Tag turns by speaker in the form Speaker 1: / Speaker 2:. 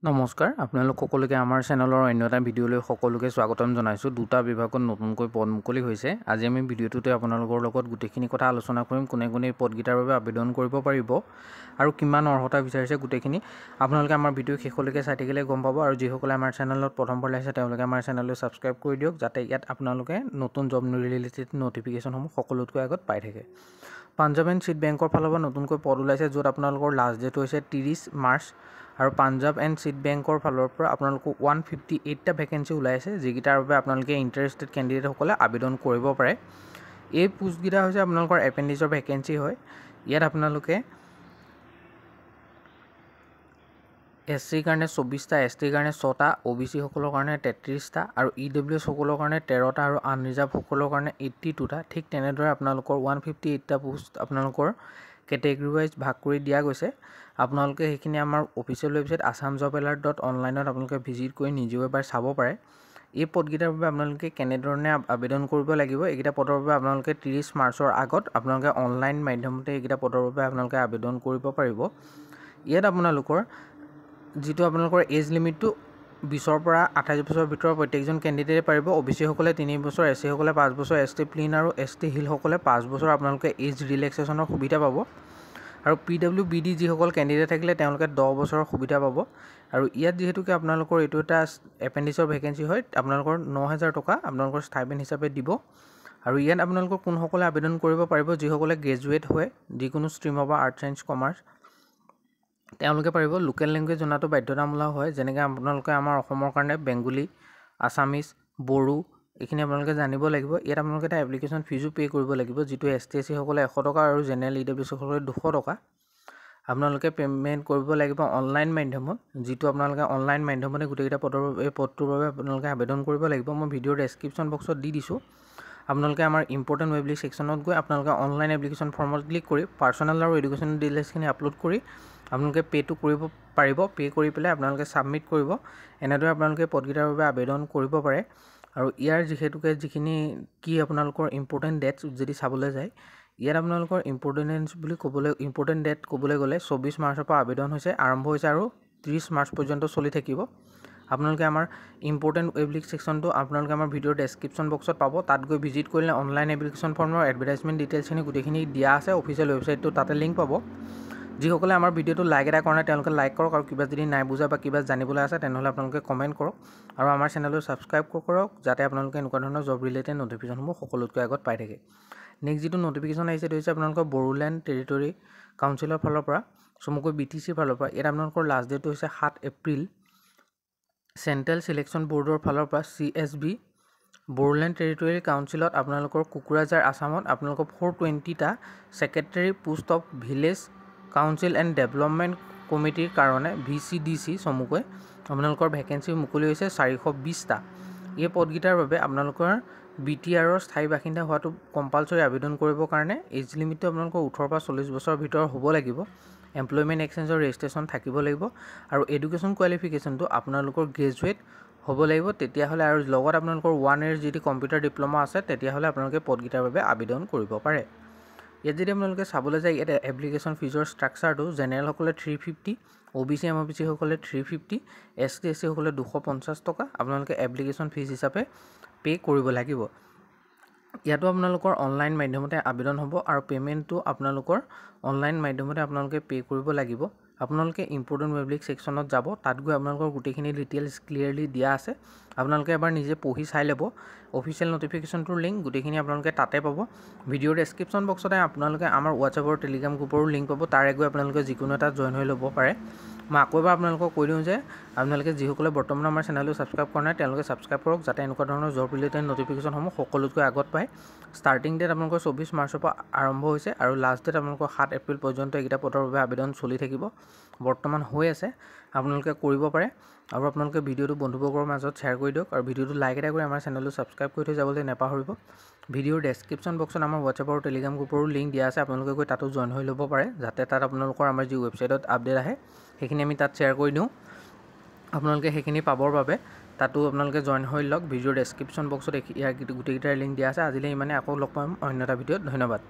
Speaker 1: নমস্কাৰ আপোনালোক সকলোকে আমাৰ চেনেলৰ অন্য এটা ভিডিঅ'লৈ সকলোকে স্বাগতম জনাইছোঁ। দুটা বিভাগত নতুনকৈ পদ মুকলি হৈছে। আজি আমি ভিডিঅ'টোতে আপোনালোকৰ লগত গোটেইখিনি কথা আলোচনা কৰিম। কোনে কোনে এই পদকেইটাৰ বাবে আবেদন কৰিব পাৰিব আৰু কিমান অৰ্হতা বিচাৰিছে গোটেইখিনি আপোনালোকে আমাৰ ভিডিঅ' শেষলৈকে চাই থাকিলে গম পাব। আৰু যিসকলে আমাৰ চেনেলত প্ৰথমবাৰ আহিছে তেওঁলোকে আমাৰ চেনেললৈ ছাবস্ক্ৰাইব কৰি দিয়ক, যাতে ইয়াত আপোনালোকে নতুন জব ৰিলেটেড ন'টিফিকেশ্যনসমূহ সকলোতকৈ আগত পাই থাকে। পাঞ্জাৱ এণ্ড ছিড বেংকৰ ফালৰ পৰা নতুনকৈ পদ ওলাইছে, য'ত আপোনালোকৰ লাষ্ট ডেট হৈছে 30 মাৰ্চ আৰু পাঞ্জাৱ এণ্ড ছিড বেংকৰ ফালৰ পৰা আপোনালোকক 158টা ভেকেঞ্চি ওলাইছে, যিকেইটাৰ বাবে আপোনালোকে ইণ্টাৰেষ্টেড কেণ্ডিডেটসকলে আবেদন কৰিব পাৰে। এই পোষ্টকেইটা হৈছে আপোনালোকৰ এপেণ্ডিক্সৰ ভেকেঞ্চি হয়। ইয়াত আপোনালোকে SC কাৰণে 24টা, ST কাৰণে 6টা, OBC সকলৰ কাৰণে 33টা আৰু EWS সকলৰ কাৰণে 13টা আৰু আনৰিজাৰ্ভ সকলৰ কাৰণে 82টা। ঠিক তেনেদৰে আপোনালোকৰ 158টা পোষ্ট আপোনালোকৰ কেটেগৰী ৱাইজ ভাগ কৰি দিয়া গৈছে। আপোনালোকে সেইখিনি আমাৰ অফিচিয়েল ৱেবছাইট assamjobalert.online আপোনালোকে ভিজিট কৰি নিজেও এবাৰ চাব পাৰে। এই পদকেইটাৰ বাবে আপোনালোকে কেনেধৰণে আবেদন কৰিব লাগিব, এইকেইটা পদৰ বাবে আপোনালোকে 30 মাৰ্চৰ আগত আপোনালোকে অনলাইন মাধ্যমতে এইকেইটা পদৰ বাবে আপোনালোকে আবেদন কৰিব পাৰিব। ইয়াত আপোনালোকৰ যিটো আপোনালোকৰ এজ লিমিটটো 20ৰ পৰা 28 বছৰৰ ভিতৰত প্ৰত্যেকজন কেণ্ডিডেটে পাৰিব। OBC সকলে 3 বছৰ, SC সকলে 5 বছৰ, ST প্লেইন আৰু ST হিল সকলে 5 বছৰ আপোনালোকে এজ ৰিলেক্সেশ্যনৰ সুবিধা পাব। আৰু PWBD যিসকল কেণ্ডিডেট থাকিলে তেওঁলোকে 10 বছৰৰ সুবিধা পাব। আৰু ইয়াত যিহেতুকে আপোনালোকৰ এইটো এটা এপেণ্ডিক্সৰ ভেকেঞ্চি হয়, আপোনালোকৰ 9000 টকা আপোনালোকৰ ষ্টাইপেণ্ড হিচাপে দিব। আৰু ইয়াত আপোনালোকৰ কোনসকলে আবেদন কৰিব পাৰিব, যিসকলে গ্ৰেজুৱেট হয় যিকোনো ষ্ট্ৰীমৰ বা আৰ্ট ছায়েন্স কমাৰ্চ তেওঁলোকে পাৰিব। লোকেল লেংগুৱেজ জনাটো বাধ্যতামূলক হয়, যেনেকৈ আপোনালোকে আমাৰ অসমৰ কাৰণে বেংগলী, আছামিজ, বড়ো এইখিনি আপোনালোকে জানিব লাগিব। ইয়াত আপোনালোকে এটা এপ্লিকেশ্যন ফিজো পে' কৰিব লাগিব, যিটো ST SC সকলে 100 টকা আৰু জেনেৰেল EWS সকলে 200 টকা আপোনালোকে পে'মেণ্ট কৰিব লাগিব অনলাইন মাধ্যমত, যিটো আপোনালোকে অনলাইন মাধ্যমতে গোটেইকেইটা পদটোৰ বাবে আপোনালোকে আবেদন কৰিব লাগিব। মই ভিডিঅ'ৰ ডেছক্ৰিপশ্যন বক্সত দি দিছোঁ। আপোনালোকে আমাৰ ইম্পৰ্টেণ্ট ৱেব লিষ্ট ছেকশ্যনত গৈ আপোনালোকে অনলাইন এপ্লিকেশ্যন ফৰ্মত ক্লিক কৰি পাৰ্চনেল আৰু এডুকেশ্যনেল ডিটেইলছখিনি আপলোড কৰি আপোনালোকে পে'টো কৰিব পাৰিব। পে' কৰি পেলাই আপোনালোকে ছাবমিট কৰিব। এনেদৰে আপোনালোকে পদকেইটাৰ বাবে আবেদন কৰিব পাৰে। আৰু ইয়াৰ যিখিনি কি আপোনালোকৰ ইম্পৰ্টেণ্ট ডেটছ যদি চাবলৈ যায়, ইয়াত আপোনালোকৰ ইম্পৰ্টেণ্ট ডেট ক'বলৈ গ'লে 24 মাৰ্চৰ পৰা আবেদন আৰম্ভ হৈছে আৰু 30 মাৰ্চ পৰ্যন্ত চলি থাকিব। আপোনালোকে আমাৰ ইম্পৰ্টেণ্ট ৱেব লিষ্ট ছেকশ্যনটো আপোনালোকে আমাৰ ভিডিঅ'ৰ ডেছক্ৰিপশ্যন বক্সত পাব। তাত গৈ ভিজিট কৰিলে অনলাইন এপ্লিকেশ্যন ফৰ্মৰ এডভাৰটাইজমেণ্ট ডিটেইলছখিনি গোটেইখিনি দিয়া আছে। অফিচিয়েল ৱেবছাইটটো তাতে লিংক পাব। যিসকলে আমাৰ ভিডিঅ'টো লাইক এটা কৰা নাই তেওঁলোকে লাইক কৰক, আৰু কিবা যদি নাই বুজা বা কিবা জানিবলৈ আছে তেনেহ'লে আপোনালোকে কমেণ্ট কৰক, আৰু আমাৰ চেনেলটো ছাবস্ক্ৰাইব কৰক, যাতে আপোনালোকে এনেকুৱা ধৰণৰ জব ৰিলেটেড ন'টিফিকেশ্যনসমূহ সকলোতকৈ আগত পাই থাকে। নেক্সট যিটো ন'টিফিকেশ্যন আহিছে সেইটো হৈছে আপোনালোকৰ বড়োলেণ্ড টেৰিটৰী কাউন্সিলৰ ফালৰ পৰা, চমুকৈ BTC ফালৰ পৰা। ইয়াত আপোনালোকৰ লাষ্ট ডেটটো হৈছে 7 এপ্ৰিল। চেণ্ট্ৰেল ছিলেকশ্যন ব'ৰ্ডৰ ফালৰ পৰা CSB বড়োলেণ্ড টেৰিটৰিয়েল কাউন্সিলত আপোনালোকৰ কোকৰাঝাৰ আছামত আপোনালোকৰ 420টা secretary post of village council and development কমিটিৰ কাৰণে VCDC চমুকৈ আপোনালোকৰ ভেকেঞ্চি মুকলি হৈছে 420টা। এই পদকেইটাৰ বাবে আপোনালোকৰ BTRৰ স্থায়ী বাসিন্দা হোৱাটো কম্পালচৰি আবেদন কৰিবৰ কাৰণে এজ লিমিটটো আপোনালোকৰ 18 পৰা 40 বছৰৰ ভিতৰত হ'ব লাগিব। এমপ্লয়মেণ্ট এক্সচেঞ্জৰ ৰেজিষ্ট্ৰেশ্যন থাকিব লাগিব, আৰু এডুকেশ্যন কোৱালিফিকেশ্যনটো আপোনালোকৰ গ্ৰেজুৱেট হ'ব লাগিব। তেতিয়াহ'লে আৰু লগত আপোনালোকৰ 1 year যদি কম্পিউটাৰ ডিপ্ল'মা আছে, তেতিয়াহ'লে আপোনালোকে পদকেইটাৰ বাবে আবেদন কৰিব পাৰে। ইয়াত যদি আপোনালোকে চাবলৈ যায়, ইয়াত এপ্লিকেশ্যন ফিজৰ ষ্ট্ৰাকচাৰটো জেনেৰেলসকলে 350, OBC MOBC সকলে 350, ST SC সকলে 250 টকা আপোনালোকে এপ্লিকেশ্যন ফিজ হিচাপে পে' কৰিব লাগিব। ইয়াতো আপোনালোকৰ অনলাইন মাধ্যমতে আবেদন হ'ব, আৰু পে'মেণ্টটো আপোনালোকৰ অনলাইন মাধ্যমতে আপোনালোকে পে' কৰিব লাগিব। আপোনালোকে ইম্পৰ্টেণ্ট ৱেব লিষ্ট ছেকশ্যনত যাব, তাত গৈ আপোনালোকৰ গোটেইখিনি ডিটেইলছ ক্লিয়াৰলি দিয়া আছে। আপোনালোকে এবাৰ নিজে পঢ়ি চাই ল'ব। অফিচিয়েল ন'টিফিকেশ্যনটোৰ লিংক গোটেইখিনি আপোনালোকে তাতে পাব। ভিডিঅ'ৰ ডেছক্ৰিপশ্যন বক্সতে আপোনালোকে আমাৰ হোৱাটছআপ আৰু টেলিগ্ৰাম গ্ৰুপৰো লিংক পাব, তাৰে গৈ আপোনালোকে যিকোনো এটা জইন হৈ ল'ব পাৰে। মই আকৌ এবাৰ আপোনালোকক কৈ দিওঁ যে আপোনালোকে যিসকলে বৰ্তমান আমাৰ চেনেলটো ছাবস্ক্ৰাইব কৰা নাই তেওঁলোকে ছাবস্ক্ৰাইব কৰক, যাতে এনেকুৱা ধৰণৰ জব ৰিলেটেড ন'টিফিকেশ্যনসমূহ সকলোতকৈ আগত পায়। ষ্টাৰ্টিং ডেট আপোনালোকৰ 24 মাৰ্চৰ পৰা আৰম্ভ হৈছে, আৰু লাষ্ট ডেট আপোনালোকৰ 7 এপ্ৰিল পৰ্যন্ত এইকেইটা পদৰ বাবে আবেদন চলি থাকিব। বৰ্তমান হৈ আছে, আপোনালোকে কৰিব পাৰে। আৰু আপোনালোকে ভিডিঅ'টো বন্ধুবৰ্গৰ মাজত শ্বেয়াৰ কৰি দিয়ক, আৰু ভিডিঅ'টো লাইক এটা কৰি আমাৰ চেনেলটো ছাবস্ক্ৰাইব কৰি থৈ যাবলৈ নাপাহৰিব। ভিডিঅ'ৰ ডেছক্ৰিপশ্যন বক্সত আমাৰ হোৱাটছআপ আৰু টেলিগ্ৰাম গ্ৰুপৰো লিংক দিয়া আছে, আপোনালোকে গৈ তাতো জইন হৈ ল'ব পাৰে, যাতে তাত আপোনালোকৰ আমাৰ যি ৱেবছাইটত আপডেট আহে সেইখিনি আমি তাত শ্বেয়াৰ কৰি দিওঁ। আপোনালোকে সেইখিনি পাবৰ বাবে তাতো আপোনালোকে জইন হৈ লওক। ভিডিঅ'ৰ ডেছক্ৰিপশ্যন বক্সত ইয়াৰ গোটেইকেইটাৰ লিংক দিয়া আছে। আজিলৈ ইমানে, আকৌ লগ পাম অন্য এটা ভিডিঅ'ত। ধন্যবাদ।